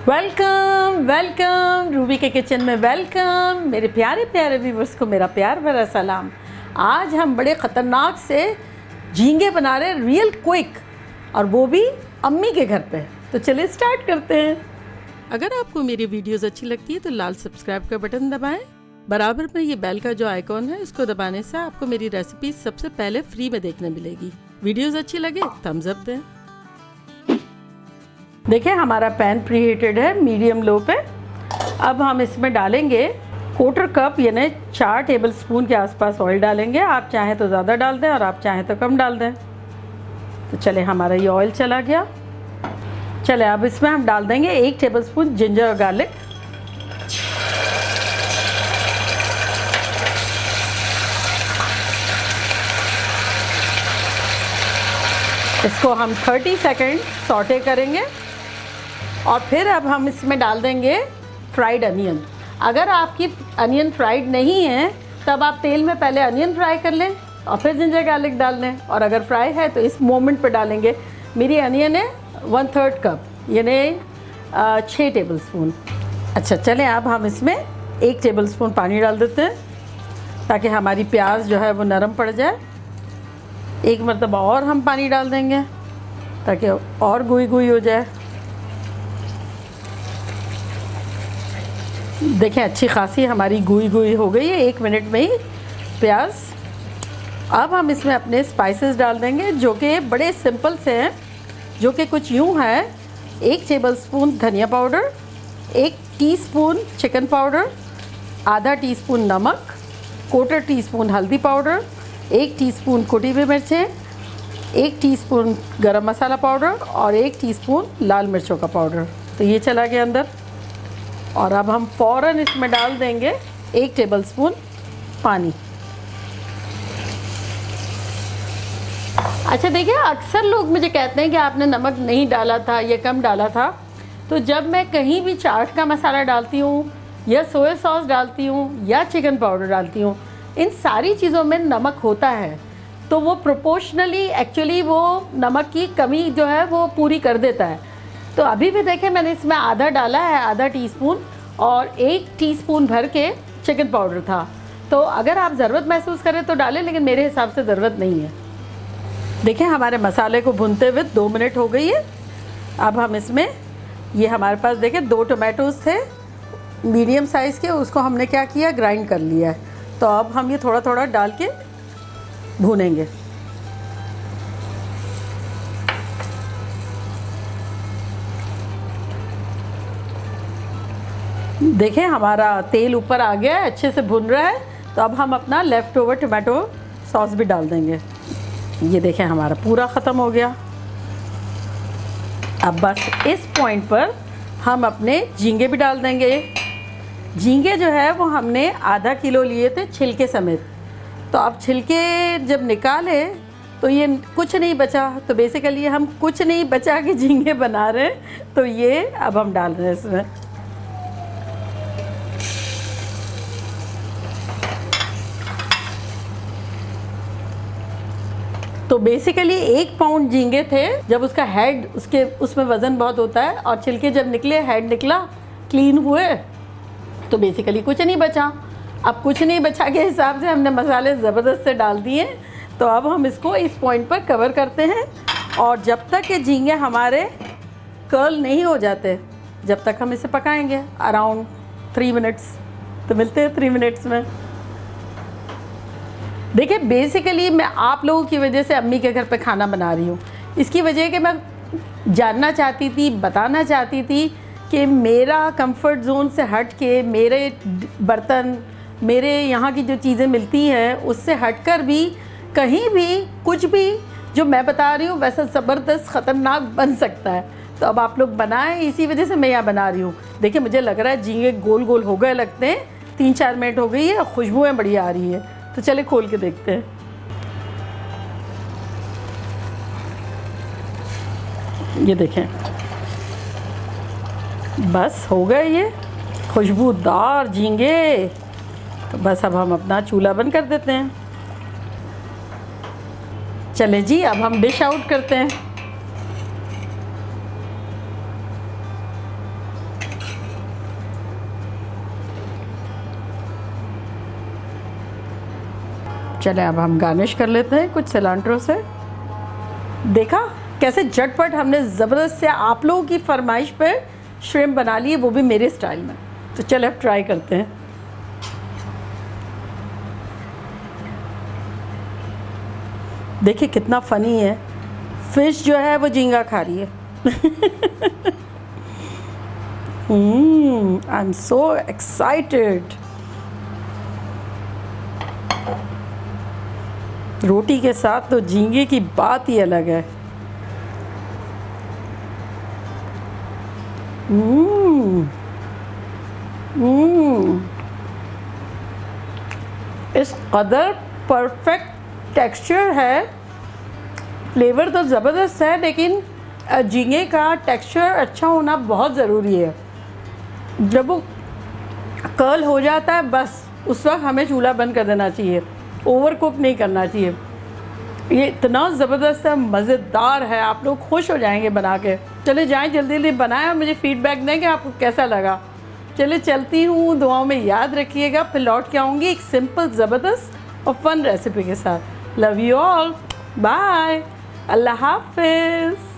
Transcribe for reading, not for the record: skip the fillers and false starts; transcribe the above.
Welcome welcome Ruby के kitchen में welcome. मेरे प्यारे प्यारे व्यूवर्स को मेरा प्यार भरा सलाम। आज हम बड़े ख़तरनाक से झींगे बना रहे हैं, रियल क्विक, और वो भी अम्मी के घर पे। तो चलिए स्टार्ट करते हैं। अगर आपको मेरी वीडियोस अच्छी लगती है तो लाल सब्सक्राइब का बटन दबाएं। बराबर में ये बेल का जो आइकॉन है इसको दबाने से आपको मेरी रेसिपी सबसे पहले फ्री में देखने मिलेगी। वीडियोस अच्छी लगे थम्स अप दें। देखिए हमारा पैन प्री हीटेड है मीडियम लो पे। अब हम इसमें डालेंगे 1/4 कप यानी 4 टेबलस्पून के आसपास ऑयल डालेंगे। आप चाहें तो ज़्यादा डाल दें और आप चाहें तो कम डाल दें। तो चले हमारा ये ऑयल चला गया। चले अब इसमें हम डाल देंगे 1 टेबलस्पून जिंजर और गार्लिक। इसको हम 30 सेकंड सॉटे करेंगे और फिर अब हम इसमें डाल देंगे फ्राइड अनियन। अगर आपकी अनियन फ्राइड नहीं है तब आप तेल में पहले अनियन फ्राई कर लें और फिर जिंजर गार्लिक डाल लें, और अगर फ्राई है तो इस मोमेंट पे डालेंगे। मेरी अनियन है 1/3 कप यानी 6 टेबलस्पून। अच्छा चलें अब हम इसमें 1 टेबलस्पून पानी डाल देते हैं ताकि हमारी प्याज जो है वो नरम पड़ जाए। एक मरतबा और हम पानी डाल देंगे ताकि और गुई गुई हो जाए। देखें अच्छी खासी हमारी गुई गुई हो गई है 1 मिनट में ही प्याज। अब हम इसमें अपने स्पाइसेस डाल देंगे जो कि बड़े सिंपल से हैं, जो कि कुछ यूँ है। 1 टेबलस्पून धनिया पाउडर, 1 टीस्पून चिकन पाउडर, आधा टीस्पून नमक, 1/4 टीस्पून हल्दी पाउडर, 1 टीस्पून कुटी हुई मिर्चें, 1 टीस्पून गरम मसाला पाउडर और 1 टीस्पून लाल मिर्चों का पाउडर। तो ये चला गया अंदर। और अब हम फ़ौरन इसमें डाल देंगे 1 टेबलस्पून पानी। अच्छा देखिए अक्सर लोग मुझे कहते हैं कि आपने नमक नहीं डाला था, ये कम डाला था। तो जब मैं कहीं भी चाट का मसाला डालती हूँ या सोया सॉस डालती हूँ या चिकन पाउडर डालती हूँ, इन सारी चीज़ों में नमक होता है। तो वो प्रोपोर्शनली एक्चुअली वो नमक की कमी जो है वो पूरी कर देता है। तो अभी भी देखें मैंने इसमें आधा डाला है, आधा टीस्पून, और 1 टीस्पून भर के चिकन पाउडर था। तो अगर आप ज़रूरत महसूस करें तो डालें, लेकिन मेरे हिसाब से ज़रूरत नहीं है। देखें हमारे मसाले को भूनते हुए 2 मिनट हो गई है। अब हम इसमें ये हमारे पास देखें 2 टोमेटोज़ थे मीडियम साइज़ के, उसको हमने क्या किया ग्राइंड कर लिया है। तो अब हम ये थोड़ा थोड़ा डाल के भूनेंगे। देखें हमारा तेल ऊपर आ गया है, अच्छे से भुन रहा है। तो अब हम अपना लेफ़्ट ओवर टोमेटो सॉस भी डाल देंगे। ये देखें हमारा पूरा ख़त्म हो गया। अब बस इस पॉइंट पर हम अपने झींगे भी डाल देंगे। झींगे जो है वो हमने आधा किलो लिए थे छिलके समेत। तो अब छिलके जब निकाले तो ये कुछ नहीं बचा। तो बेसिकली हम कुछ नहीं बचा के झींगे बना रहे हैं। तो ये अब हम डाल रहे हैं इसमें। तो बेसिकली 1 पाउंड झींगे थे। जब उसका हेड उसमें वज़न बहुत होता है और छिलके जब निकले, हेड निकला, क्लीन हुए, तो बेसिकली कुछ नहीं बचा। अब कुछ नहीं बचा के हिसाब से हमने मसाले ज़बरदस्त से डाल दिए। तो अब हम इसको इस पॉइंट पर कवर करते हैं और जब तक ये झींगे हमारे कर्ल नहीं हो जाते जब तक हम इसे पकाएंगे अराउंड 3 मिनट्स। तो मिलते हैं 3 मिनट्स में। देखिए बेसिकली मैं आप लोगों की वजह से अम्मी के घर पे खाना बना रही हूँ। इसकी वजह है कि मैं जानना चाहती थी, बताना चाहती थी कि मेरा कंफर्ट जोन से हट के मेरे बर्तन, मेरे यहाँ की जो चीज़ें मिलती हैं उससे हटकर भी कहीं भी कुछ भी जो मैं बता रही हूँ वैसा ज़बरदस्त ख़तरनाक बन सकता है। तो अब आप लोग बनाएं, इसी वजह से मैं यहाँ बना रही हूँ। देखिए मुझे लग रहा है झींगे गोल गोल हो गए लगते हैं। 3-4 मिनट हो गई है, खुशबुएँ बढ़िया आ रही है। तो चले खोल के देखते हैं। ये देखें बस हो गए ये खुशबूदार झींगे। तो बस अब हम अपना चूल्हा बंद कर देते हैं। चले जी अब हम डिश आउट करते हैं। चले अब हम गार्निश कर लेते हैं कुछ सिलांट्रो से। देखा कैसे झटपट हमने ज़बरदस्त से आप लोगों की फरमाइश पर श्रिम्प बना लिए, वो भी मेरे स्टाइल में। तो चले अब ट्राई करते हैं। देखिए कितना फ़नी है, फ़िश जो है वो झींगा खा रही है। I am so excited. रोटी के साथ तो झींगे की बात ही अलग है। इस कदर परफेक्ट टेक्सचर है, फ्लेवर तो ज़बरदस्त है, लेकिन झींगे का टेक्सचर अच्छा होना बहुत ज़रूरी है। जब वो कर्ल हो जाता है बस उस वक्त हमें चूल्हा बंद कर देना चाहिए, ओवर कुक नहीं करना चाहिए। ये इतना ज़बरदस्त है, मज़ेदार है, आप लोग खुश हो जाएंगे बना के। चले जाएं जल्दी जल्दी बनाएं और मुझे फ़ीडबैक दें कि आपको कैसा लगा। चले चलती हूँ, दुआओं में याद रखिएगा। फिर लौट के आऊँगी एक सिंपल ज़बरदस्त और फ़न रेसिपी के साथ। लव यू ऑल, बाय, अल्लाह हाफिज़।